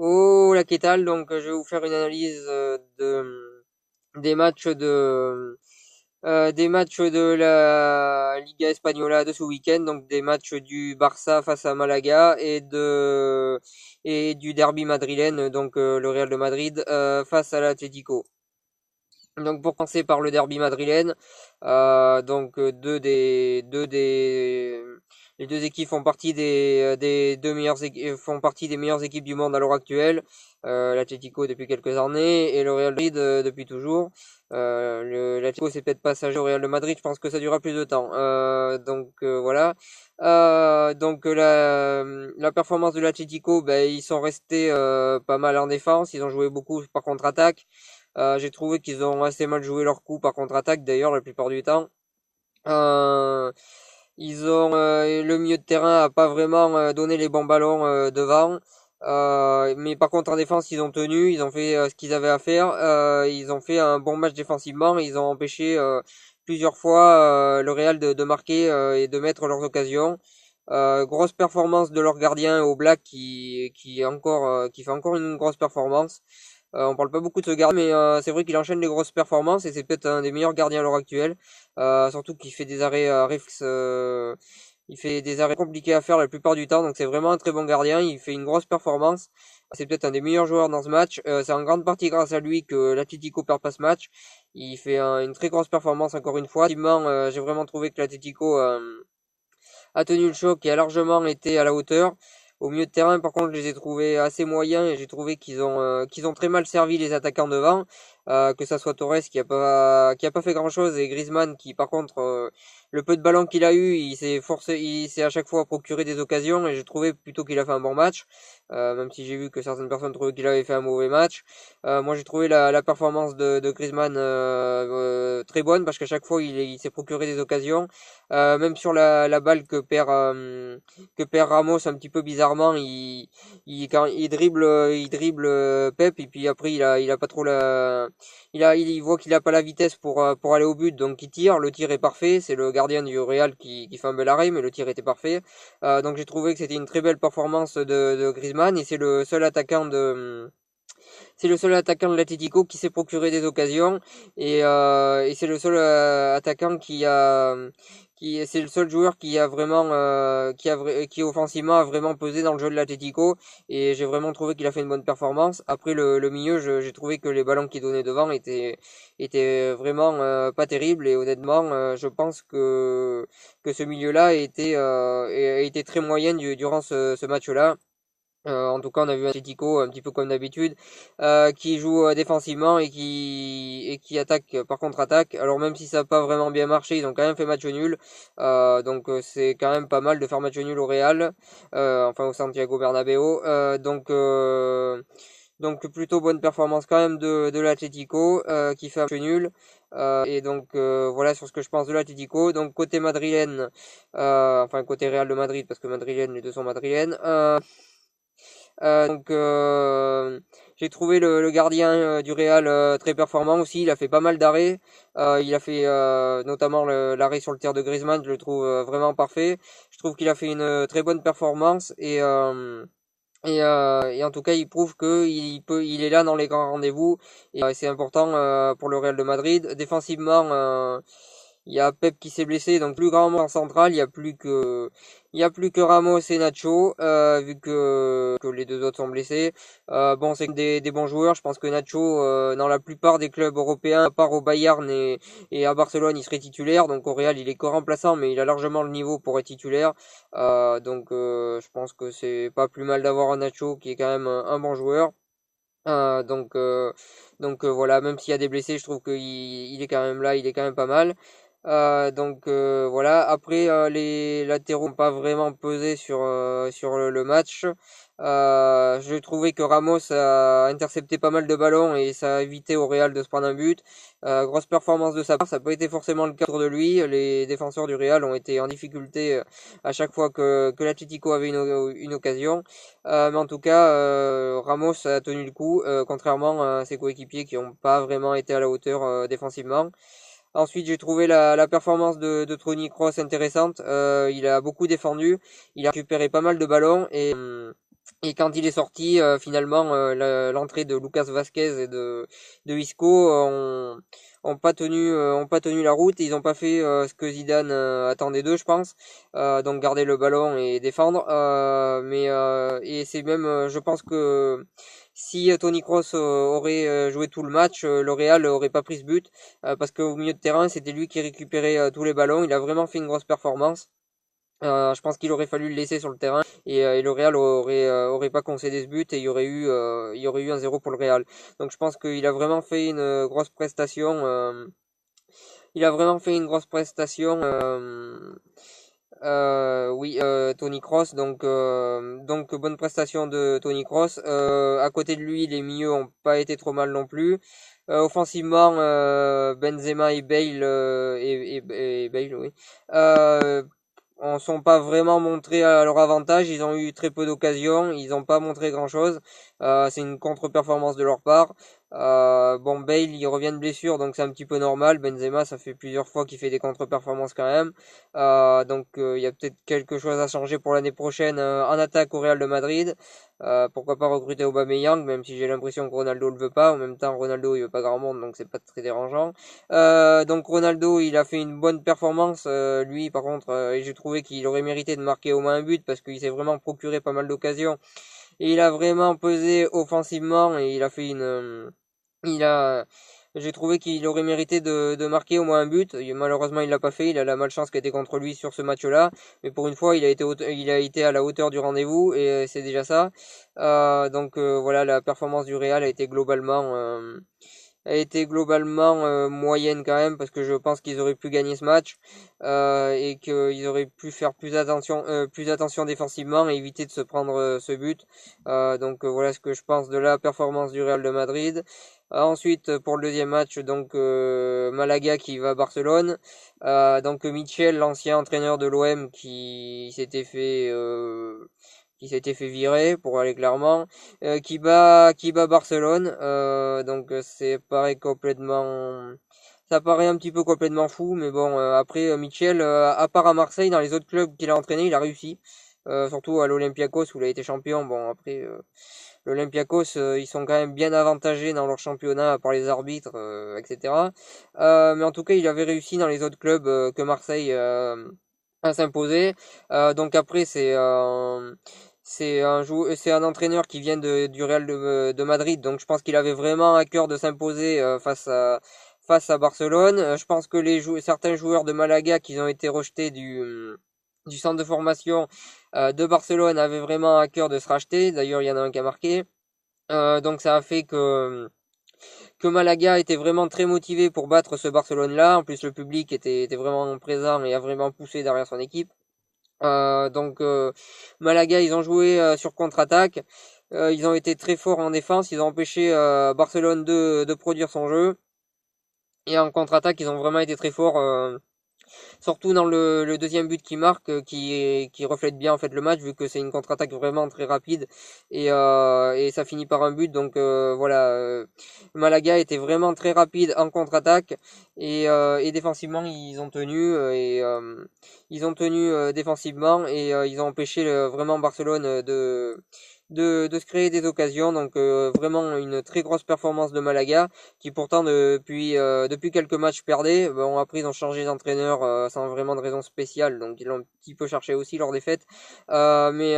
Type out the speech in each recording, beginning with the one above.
Oh la Quetal, donc je vais vous faire une analyse des matchs de la Liga Espagnola de ce week-end, donc des matchs du Barça face à Malaga et du derby madrilène, donc le Real de Madrid face à l'Atlético. Donc pour commencer par le derby madrilène, donc les deux équipes font partie des deux font partie des meilleures équipes du monde à l'heure actuelle. L'Atlético depuis quelques années et le Real Madrid depuis toujours. L'Atlético c'est peut-être passager au Real de Madrid, je pense que ça durera plus de temps. Voilà. La performance de l'Atlético, ben, ils sont restés pas mal en défense, ils ont joué beaucoup par contre-attaque. J'ai trouvé qu'ils ont assez mal joué leur coup par contre-attaque d'ailleurs la plupart du temps. Euh, le milieu de terrain a pas vraiment donné les bons ballons devant. Mais par contre en défense ils ont tenu, ils ont fait ce qu'ils avaient à faire. Ils ont fait un bon match défensivement. Ils ont empêché plusieurs fois le Real de marquer et de mettre leurs occasions. Grosse performance de leur gardien au Black qui fait encore une grosse performance. On parle pas beaucoup de ce gardien, mais c'est vrai qu'il enchaîne les grosses performances et c'est peut-être un des meilleurs gardiens à l'heure actuelle. Surtout qu'il fait des arrêts réflexes, il fait des arrêts compliqués à faire la plupart du temps, donc c'est vraiment un très bon gardien. Il fait une grosse performance. C'est peut-être un des meilleurs joueurs dans ce match. C'est en grande partie grâce à lui que l'Atlético perd pas ce match. Il fait une très grosse performance encore une fois. Effectivement, j'ai vraiment trouvé que l'Atlético a tenu le choc et a largement été à la hauteur. Au milieu de terrain, par contre, je les ai trouvés assez moyens et j'ai trouvé qu'ils ont très mal servi les attaquants devant. Que ça soit Torres qui a pas fait grand-chose et Griezmann qui, par contre, le peu de ballon qu'il a eu, il s'est à chaque fois procuré des occasions et j'ai trouvé plutôt qu'il a fait un bon match. Même si j'ai vu que certaines personnes trouvaient qu'il avait fait un mauvais match. Moi, j'ai trouvé la performance de Griezmann très bonne parce qu'à chaque fois, il s'est procuré des occasions. Même sur la balle que perd Ramos un petit peu bizarrement, quand il dribble Pep et puis après il a pas trop il voit qu'il a pas la vitesse pour aller au but donc il tire. Le tir est parfait, c'est le gardien du Real qui fait un bel arrêt mais le tir était parfait. Donc j'ai trouvé que c'était une très belle performance de Griezmann et c'est le seul attaquant de l'Atlético qui s'est procuré des occasions et c'est le seul attaquant c'est le seul joueur qui a vraiment qui offensivement a vraiment pesé dans le jeu de l'Atlético et j'ai vraiment trouvé qu'il a fait une bonne performance. Après le milieu, j'ai trouvé que les ballons qu'il donnait devant étaient vraiment pas terribles et honnêtement, je pense que ce milieu-là a été très moyen durant ce match-là. En tout cas, on a vu un Atletico un petit peu comme d'habitude, qui joue défensivement et qui attaque par contre-attaque. Alors même si ça n'a pas vraiment bien marché, ils ont quand même fait match nul. C'est quand même pas mal de faire match nul au Real, enfin au Santiago Bernabéu. Donc plutôt bonne performance quand même de l'Atlético qui fait un match nul. Voilà sur ce que je pense de l'Atlético. Donc côté madrilène, enfin côté Real de Madrid parce que madrilène, les deux sont madrilènes. Donc j'ai trouvé le gardien du Real très performant aussi. Il a fait pas mal d'arrêts. Il a fait notamment l'arrêt sur le tir de Griezmann, je le trouve vraiment parfait. Je trouve qu'il a fait une très bonne performance et en tout cas, il prouve que il est là dans les grands rendez-vous et c'est important pour le Real de Madrid. Défensivement, il y a Pep qui s'est blessé, donc plus grand en central, il y a plus que Ramos et Nacho, vu que les deux autres sont blessés. Bon, c'est des bons joueurs. Je pense que Nacho, dans la plupart des clubs européens, à part au Bayern et à Barcelone, il serait titulaire. Donc au Real, il est que remplaçant, mais il a largement le niveau pour être titulaire. Je pense que c'est pas plus mal d'avoir un Nacho qui est quand même un bon joueur. Euh, donc, euh, voilà, même s'il y a des blessés, je trouve qu'il est quand même là, il est quand même pas mal. Voilà, après les latéraux n'ont pas vraiment pesé sur le match. Je trouvais que Ramos a intercepté pas mal de ballons et ça a évité au Real de se prendre un but. Grosse performance de sa part, ça n'a pas été forcément le cas de lui. Les défenseurs du Real ont été en difficulté à chaque fois que l'Atlético avait une occasion. Mais en tout cas, Ramos a tenu le coup, contrairement à ses coéquipiers qui n'ont pas vraiment été à la hauteur défensivement. Ensuite, j'ai trouvé la performance de Toni Kroos intéressante. Il a beaucoup défendu, il a récupéré pas mal de ballons Et quand il est sorti, finalement, l'entrée de Lucas Vasquez et de Isco ont pas tenu la route. Ils ont pas fait ce que Zidane attendait d'eux, je pense. Donc garder le ballon et défendre. Et c'est même, je pense que si Toni Kroos aurait joué tout le match, le Real aurait pas pris ce but parce qu'au milieu de terrain, c'était lui qui récupérait tous les ballons. Il a vraiment fait une grosse performance. Je pense qu'il aurait fallu le laisser sur le terrain et le Real aurait pas concédé ce but et il y aurait eu un zéro pour le Real. Donc je pense qu'il a vraiment fait une grosse prestation. Il a vraiment fait une grosse prestation. Oui, Toni Kroos. Donc bonne prestation de Toni Kroos. À côté de lui, les milieux ont pas été trop mal non plus. Offensivement, Benzema et Bale et Bale, oui. Euh, On sont pas vraiment montrés à leur avantage. Ils ont eu très peu d'occasions. Ils n'ont pas montré grand-chose. C'est une contre-performance de leur part. Bon, Bale, il revient de blessure, donc c'est un petit peu normal. Benzema, ça fait plusieurs fois qu'il fait des contre-performances quand même. Il y a peut-être quelque chose à changer pour l'année prochaine en attaque au Real de Madrid. Pourquoi pas recruter Aubameyang, même si j'ai l'impression que Ronaldo le veut pas. En même temps, Ronaldo, il veut pas grand monde, donc c'est pas très dérangeant. Donc Ronaldo, il a fait une bonne performance. Lui, par contre, et j'ai trouvé qu'il aurait mérité de marquer au moins un but parce qu'il s'est vraiment procuré pas mal d'occasions. Et il a vraiment pesé offensivement et il a fait il a, j'ai trouvé qu'il aurait mérité de marquer au moins un but. Malheureusement, il l'a pas fait. Il a la malchance qui était contre lui sur ce match-là. Mais pour une fois, il a été à la hauteur du rendez-vous et c'est déjà ça. Voilà, la performance du Real a été globalement moyenne quand même parce que je pense qu'ils auraient pu gagner ce match et qu'ils auraient pu faire plus attention défensivement et éviter de se prendre ce but. Voilà ce que je pense de la performance du Real de Madrid. Ensuite, pour le deuxième match, Malaga qui va à Barcelone. Michel, l'ancien entraîneur de l'OM, qui s'était fait virer pour aller clairement, qui bat Barcelone. C'est pareil complètement. Ça paraît un petit peu complètement fou, mais bon, après, Michel, à part à Marseille, dans les autres clubs qu'il a entraîné, il a réussi. Surtout à l'Olympiakos où il a été champion. Bon, après, l'Olympiakos, ils sont quand même bien avantagés dans leur championnat par les arbitres, etc. Mais en tout cas, il avait réussi dans les autres clubs que Marseille à s'imposer. Donc après, c'est un entraîneur qui vient du Real de Madrid, donc je pense qu'il avait vraiment à cœur de s'imposer face à Barcelone. Je pense que certains joueurs de Malaga qui ont été rejetés du centre de formation de Barcelone avaient vraiment à cœur de se racheter. D'ailleurs, il y en a un qui a marqué. Donc ça a fait que Malaga était vraiment très motivé pour battre ce Barcelone-là. En plus, le public était vraiment présent et a vraiment poussé derrière son équipe. Malaga, ils ont joué sur contre-attaque. Ils ont été très forts en défense. Ils ont empêché Barcelone de produire son jeu. Et en contre-attaque, ils ont vraiment été très forts. Surtout dans le deuxième but qui marque, qui reflète bien en fait le match, vu que c'est une contre-attaque vraiment très rapide et ça finit par un but. Malaga était vraiment très rapide en contre-attaque et défensivement ils ont tenu défensivement et ils ont empêché vraiment Barcelone de se créer des occasions. Vraiment une très grosse performance de Malaga qui pourtant depuis quelques matchs perdait. Bon, après ils ont changé d'entraîneur sans vraiment de raison spéciale, donc ils l'ont un petit peu cherché aussi leur défaite. Mais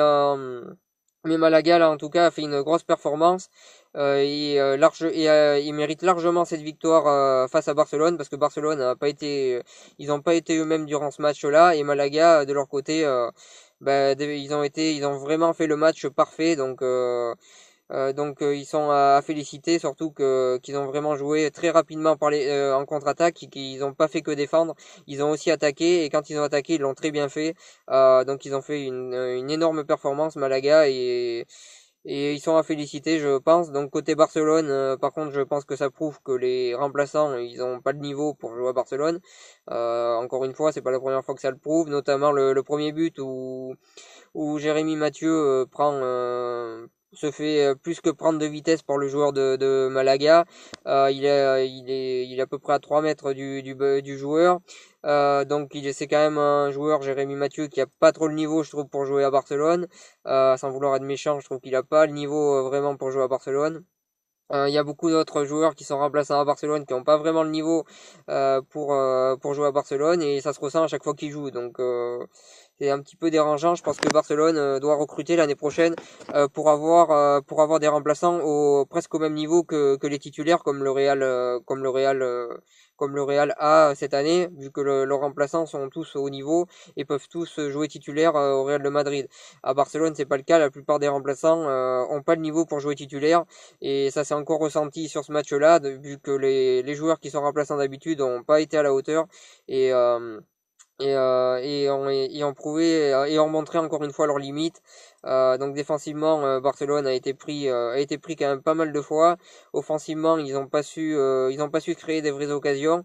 Malaga là en tout cas a fait une grosse performance il mérite largement cette victoire face à Barcelone parce que Barcelone n'a pas été ils n'ont pas été eux-mêmes durant ce match-là et Malaga de leur côté ils ont vraiment fait le match parfait ils sont à féliciter, surtout qu'ils ont vraiment joué très rapidement en contre-attaque, qu'ils n'ont pas fait que défendre, ils ont aussi attaqué, et quand ils ont attaqué, ils l'ont très bien fait. Donc ils ont fait une énorme performance, Malaga, et ils sont à féliciter, je pense. Donc côté Barcelone, par contre, je pense que ça prouve que les remplaçants, ils n'ont pas le niveau pour jouer à Barcelone. Encore une fois, c'est pas la première fois que ça le prouve, notamment le premier but où Jérémy Mathieu se fait plus que prendre de vitesse par le joueur de Malaga. Il est à peu près à 3 mètres du joueur. Donc c'est quand même un joueur, Jérémy Mathieu, qui a pas trop le niveau, je trouve, pour jouer à Barcelone. Sans vouloir être méchant, je trouve qu'il a pas le niveau vraiment pour jouer à Barcelone. Il y a beaucoup d'autres joueurs qui sont remplaçants à Barcelone qui n'ont pas vraiment le niveau pour jouer à Barcelone, et ça se ressent à chaque fois qu'ils jouent. Donc c'est un petit peu dérangeant. Je pense que Barcelone doit recruter l'année prochaine pour avoir des remplaçants presque au même niveau que les titulaires, comme le Real a cette année, vu que leurs remplaçants sont tous au niveau et peuvent tous jouer titulaire au Real de Madrid. À Barcelone, c'est pas le cas. La plupart des remplaçants ont pas le niveau pour jouer titulaire. Et ça s'est encore ressenti sur ce match-là, vu que les joueurs qui sont remplaçants d'habitude n'ont pas été à la hauteur et, et ont prouvé et ont montré encore une fois leurs limites. Donc défensivement, Barcelone a été pris quand même pas mal de fois. Offensivement, ils ont pas su créer des vraies occasions.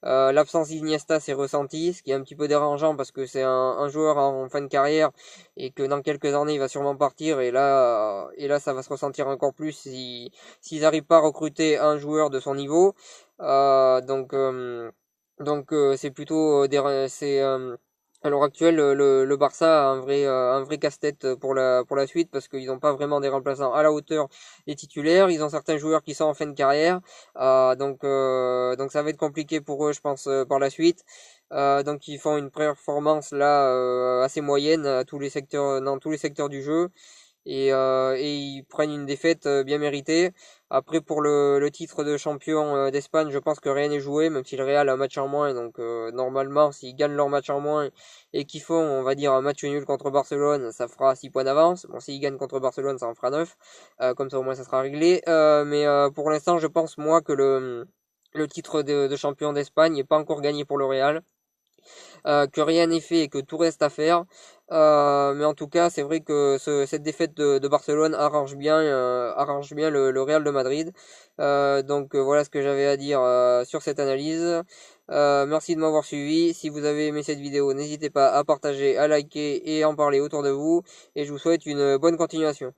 L'absence d'Iniesta s'est ressentie, ce qui est un petit peu dérangeant parce que c'est un joueur en fin de carrière et que dans quelques années il va sûrement partir, et là ça va se ressentir encore plus s'ils n'arrivent pas à recruter un joueur de son niveau. Euh, donc euh, c'est plutôt à l'heure actuelle, le Barça a un vrai casse-tête pour la suite, parce qu'ils n'ont pas vraiment des remplaçants à la hauteur des titulaires. Ils ont certains joueurs qui sont en fin de carrière, donc ça va être compliqué pour eux, je pense, par la suite. Donc ils font une performance là assez moyenne à tous les secteurs, dans tous les secteurs du jeu, et ils prennent une défaite bien méritée. Après, pour le titre de champion d'Espagne, je pense que rien n'est joué, même si le Real a un match en moins. Donc normalement, s'ils gagnent leur match en moins et qu'ils font, on va dire, un match nul contre Barcelone, ça fera 6 points d'avance. Bon, s'ils gagnent contre Barcelone, ça en fera 9. Comme ça, au moins, ça sera réglé. Mais pour l'instant, je pense, moi, que le titre de champion d'Espagne n'est pas encore gagné pour le Real, que rien n'est fait et que tout reste à faire. Mais en tout cas, c'est vrai que cette défaite de Barcelone arrange bien le Real de Madrid. Donc voilà ce que j'avais à dire sur cette analyse. Merci de m'avoir suivi. Si vous avez aimé cette vidéo, n'hésitez pas à partager, à liker et à en parler autour de vous. Et je vous souhaite une bonne continuation.